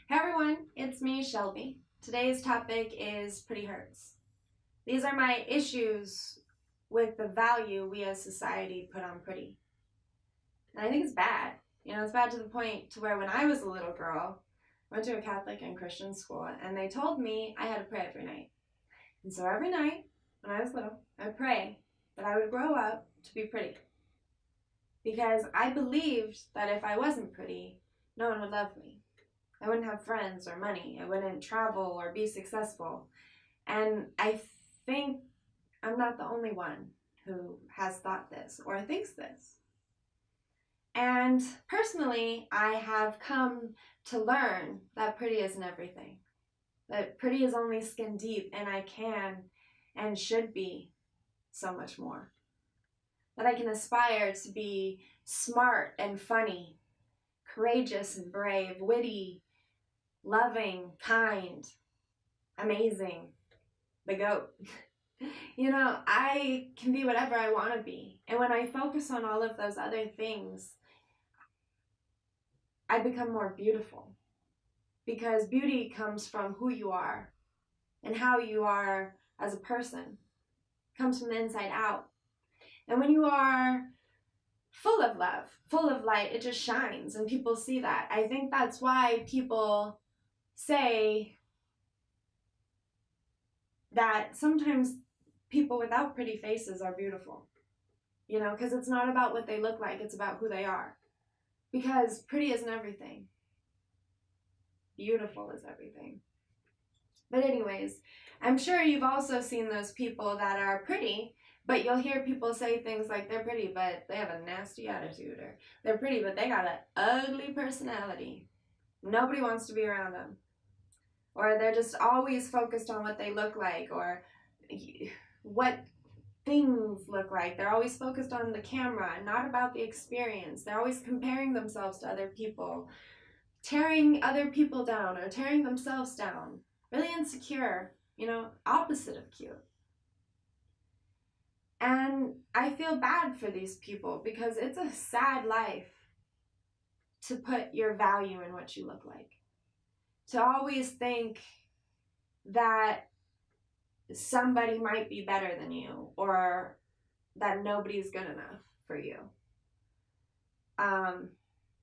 Hey everyone, it's me, Shelby. Today's topic is pretty hurts. These are my issues with the value we as society put on pretty. And I think it's bad. It's bad to the point to where when I was a little girl, I went to a Catholic and Christian school, and they told me I had to pray every night. And so every night, when I was little, I would pray that I would grow up to be pretty. Because I believed that if I wasn't pretty, no one would love me. I wouldn't have friends or money. I wouldn't travel or be successful. And I think I'm not the only one who has thought this or thinks this. And personally, I have come to learn that pretty isn't everything. That pretty is only skin deep, and I can and should be so much more. That I can aspire to be smart and funny, courageous and brave, witty, loving, kind, amazing, the GOAT. I can be whatever I want to be. And when I focus on all of those other things, I become more beautiful. Because beauty comes from who you are and how you are as a person. It comes from the inside out. And when you are full of love, full of light, it just shines and people see that. I think that's why people say that sometimes people without pretty faces are beautiful. Because it's not about what they look like, it's about who they are. Because pretty isn't everything. Beautiful is everything. But anyways, I'm sure you've also seen those people that are pretty, but you'll hear people say things like they're pretty, but they have a nasty attitude, or they're pretty, but they got an ugly personality. Nobody wants to be around them. Or they're just always focused on what they look like, or what things look like. They're always focused on the camera, not about the experience. They're always comparing themselves to other people, tearing other people down or tearing themselves down. Really insecure, opposite of cute. And I feel bad for these people because it's a sad life to put your value in what you look like. To always think that somebody might be better than you or that nobody's good enough for you.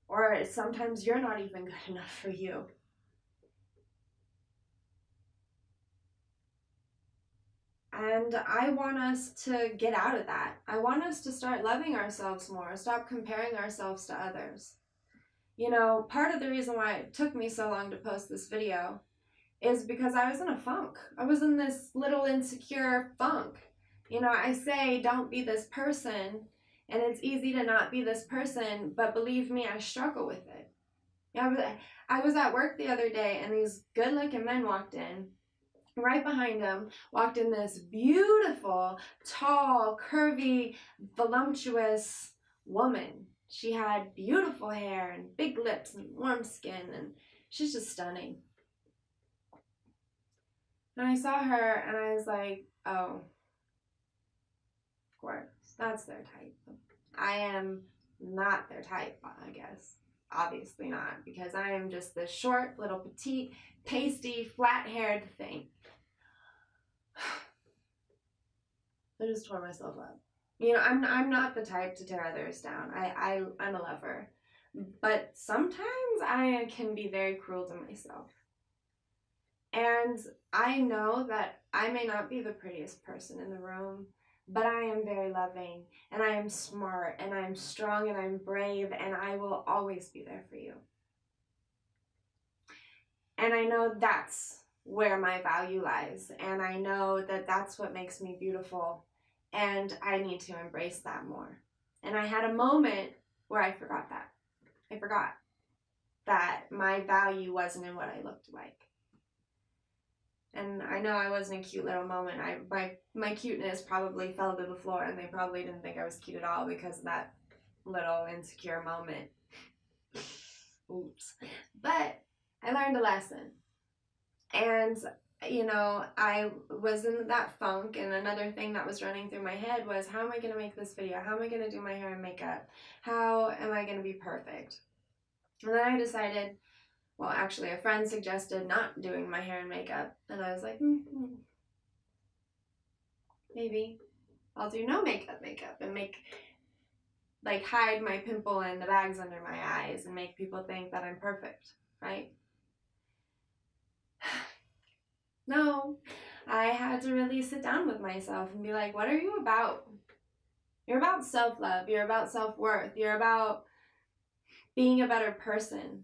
Or sometimes you're not even good enough for you. And I want us to get out of that. I want us to start loving ourselves more, stop comparing ourselves to others. Part of the reason why it took me so long to post this video is because I was in a funk. I was in this little insecure funk. I say don't be this person, and it's easy to not be this person, but believe me, I struggle with it. I was at work the other day, and these good-looking men walked in. Right behind him walked in this beautiful, tall, curvy, voluptuous woman. She had beautiful hair and big lips and warm skin, and she's just stunning. And I saw her and I was like, oh, of course, that's their type. I am not their type, I guess. Obviously not, because I am just this short, little, petite, pasty, flat-haired thing. I just tore myself up. I'm not the type to tear others down. I'm a lover. But sometimes I can be very cruel to myself. And I know that I may not be the prettiest person in the room, but I am very loving, and I am smart, and I'm strong, and I'm brave, and I will always be there for you. And I know that's where my value lies, and I know that that's what makes me beautiful, and I need to embrace that more. And I had a moment where I forgot that. I forgot that my value wasn't in what I looked like. And I know I wasn't a cute little moment. My cuteness probably fell to the floor, and they probably didn't think I was cute at all because of that little insecure moment. Oops. But I learned a lesson. And, I was in that funk, and another thing that was running through my head was, how am I going to make this video? How am I going to do my hair and makeup? How am I going to be perfect? And then I decided, Well, actually, a friend suggested not doing my hair and makeup, and I was like, maybe I'll do no makeup and hide my pimple and the bags under my eyes and make people think that I'm perfect, right? No, I had to really sit down with myself and be like, what are you about? You're about self-love. You're about self-worth. You're about being a better person.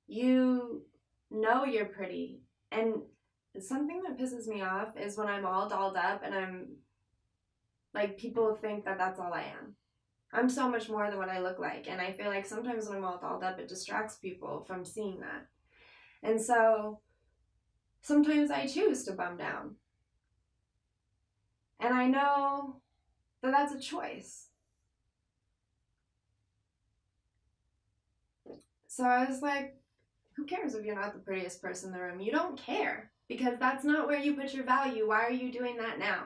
You know you're pretty. And something that pisses me off is when I'm all dolled up and I'm like, people think that that's all I am. I'm so much more than what I look like. And I feel like sometimes when I'm all dolled up, it distracts people from seeing that. And so sometimes I choose to bum down. And I know that that's a choice. So I was like, who cares if you're not the prettiest person in the room? You don't care, because that's not where you put your value. Why are you doing that now?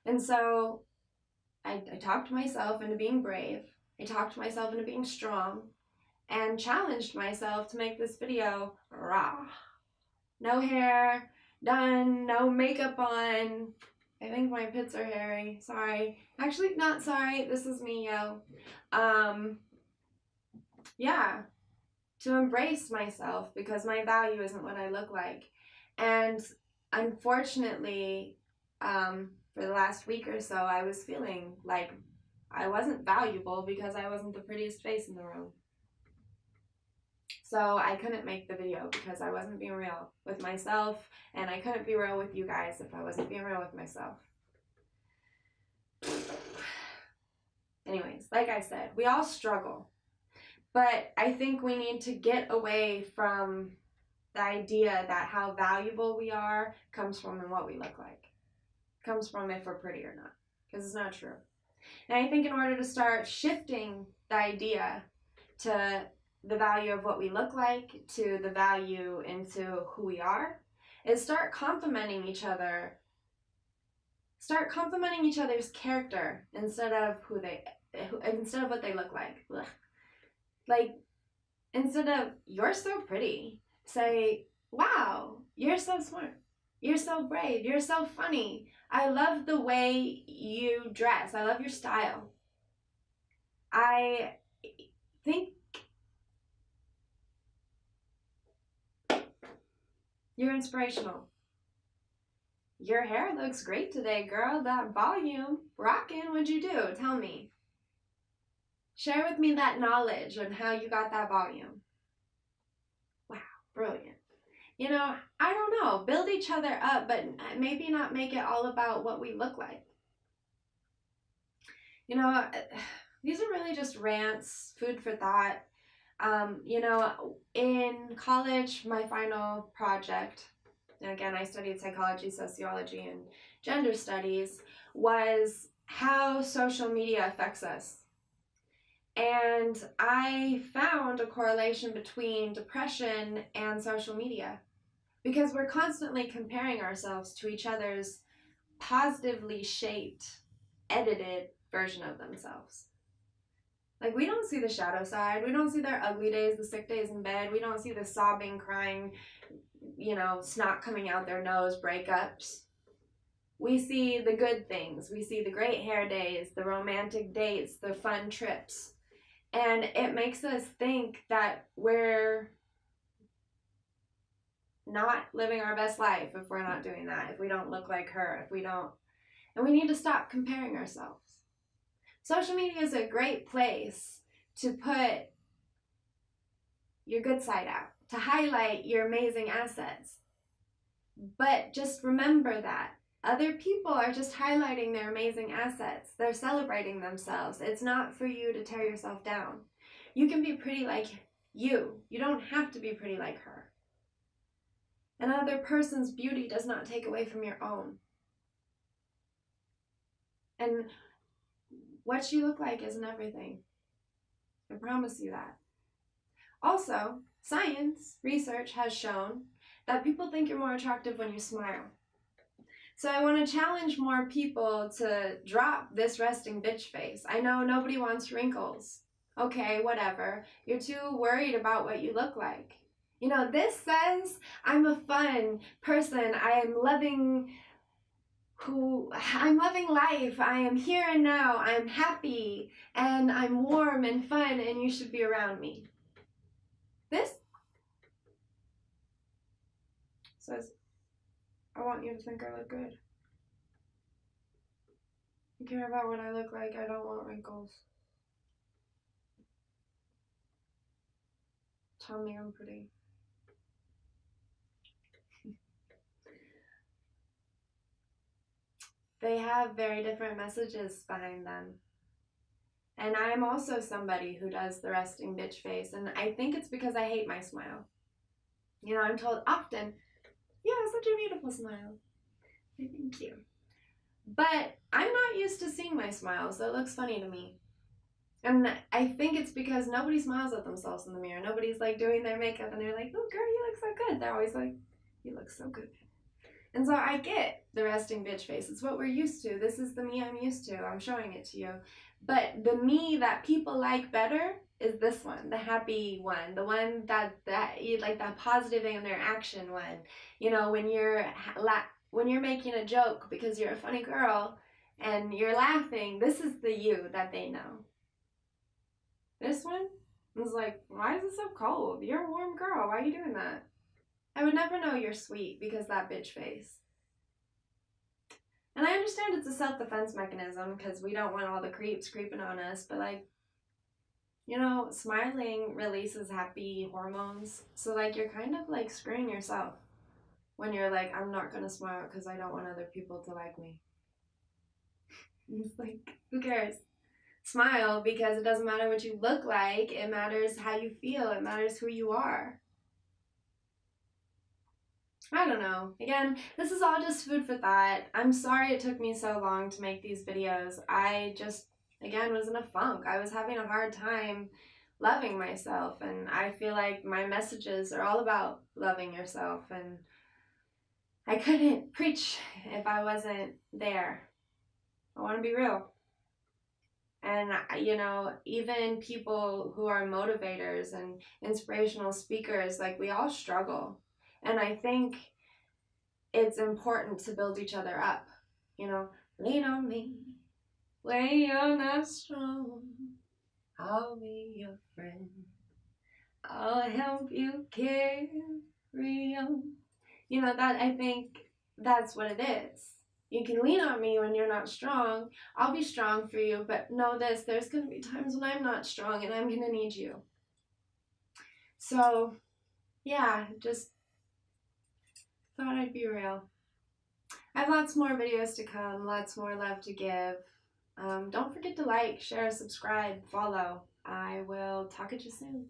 And so I talked myself into being brave. I talked myself into being strong and challenged myself to make this video raw. No hair done, no makeup on. I think my pits are hairy. Sorry. Actually, not sorry. This is me, yo. Yeah. To embrace myself, because my value isn't what I look like. And unfortunately, for the last week or so, I was feeling like I wasn't valuable because I wasn't the prettiest face in the room. So I couldn't make the video because I wasn't being real with myself, and I couldn't be real with you guys if I wasn't being real with myself. Anyways, like I said, we all struggle. But I think we need to get away from the idea that how valuable we are comes from what we look like. Comes from if we're pretty or not. Because it's not true. And I think in order to start shifting the idea to the value of what we look like, to the value into who we are, is start complimenting each other. Start complimenting each other's character instead of instead of what they look like. Ugh. Like, instead of, you're so pretty, say, wow, you're so smart. You're so brave. You're so funny. I love the way you dress. I love your style. I think you're inspirational. Your hair looks great today, girl. That volume. Rockin'. What'd you do? Tell me. Share with me that knowledge on how you got that volume. Wow, brilliant. You know, I don't know. Build each other up, but maybe not make it all about what we look like. You know, these are really just rants, food for thought. You know, in college, my final project, and again, I studied psychology, sociology, and gender studies, was how social media affects us. And I found a correlation between depression and social media, because we're constantly comparing ourselves to each other's positively shaped, edited version of themselves. Like, we don't see the shadow side. We don't see their ugly days, the sick days in bed. We don't see the sobbing, crying, you know, snot coming out their nose, breakups. We see the good things. We see the great hair days, the romantic dates, the fun trips. And it makes us think that we're not living our best life if we're not doing that, if we don't look like her, if we don't. And we need to stop comparing ourselves. Social media is a great place to put your good side out, to highlight your amazing assets. But just remember that other people are just highlighting their amazing assets. They're celebrating themselves. It's not for you to tear yourself down. You can be pretty like you. You don't have to be pretty like her. Another person's beauty does not take away from your own. And what you look like isn't everything. I promise you that. Also, science research has shown that people think you're more attractive when you smile. So I want to challenge more people to drop this resting bitch face. I know nobody wants wrinkles. Okay, whatever. You're too worried about what you look like. You know, this says I'm a fun person. I'm loving life. I am here and now. I'm happy and I'm warm and fun and you should be around me. This says I want you to think I look good. I care about what I look like. I don't want wrinkles. Tell me I'm pretty. They have very different messages behind them. And I am also somebody who does the resting bitch face, and I think it's because I hate my smile. You know, I'm told often, you have such a beautiful smile. Thank you. But I'm not used to seeing my smile, so it looks funny to me. And I think it's because nobody smiles at themselves in the mirror. Nobody's like doing their makeup and they're like, oh girl, you look so good. They're always like, you look so good. And so I get the resting bitch face. It's what we're used to. This is the me I'm used to. I'm showing it to you. But the me that people like better is this one, the happy one, the one that you like, that positive interaction one. You know, when you're making a joke because you're a funny girl and you're laughing, this is the you that they know. This one was like, why is it so cold? You're a warm girl. Why are you doing that? I would never know you're sweet because that bitch face. And I understand it's a self-defense mechanism because we don't want all the creeps creeping on us, but like, you know, smiling releases happy hormones. So like you're kind of like screwing yourself when you're like, I'm not going to smile because I don't want other people to like me. It's like, who cares? Smile because it doesn't matter what you look like. It matters how you feel. It matters who you are. I don't know. Again, this is all just food for thought. I'm sorry it took me so long to make these videos. I just, again, was in a funk. I was having a hard time loving myself, and I feel like my messages are all about loving yourself, and I couldn't preach if I wasn't there. I want to be real. And, you know, even people who are motivators and inspirational speakers, like, we all struggle. And I think it's important to build each other up. You know, lean on me when you're not strong. I'll be your friend. I'll help you carry on. You know, that, I think that's what it is. You can lean on me when you're not strong. I'll be strong for you, but know this, there's going to be times when I'm not strong and I'm going to need you. So, yeah, just thought I'd be real. I have lots more videos to come, lots more love to give. Don't forget to like, share, subscribe, follow. I will talk at you soon.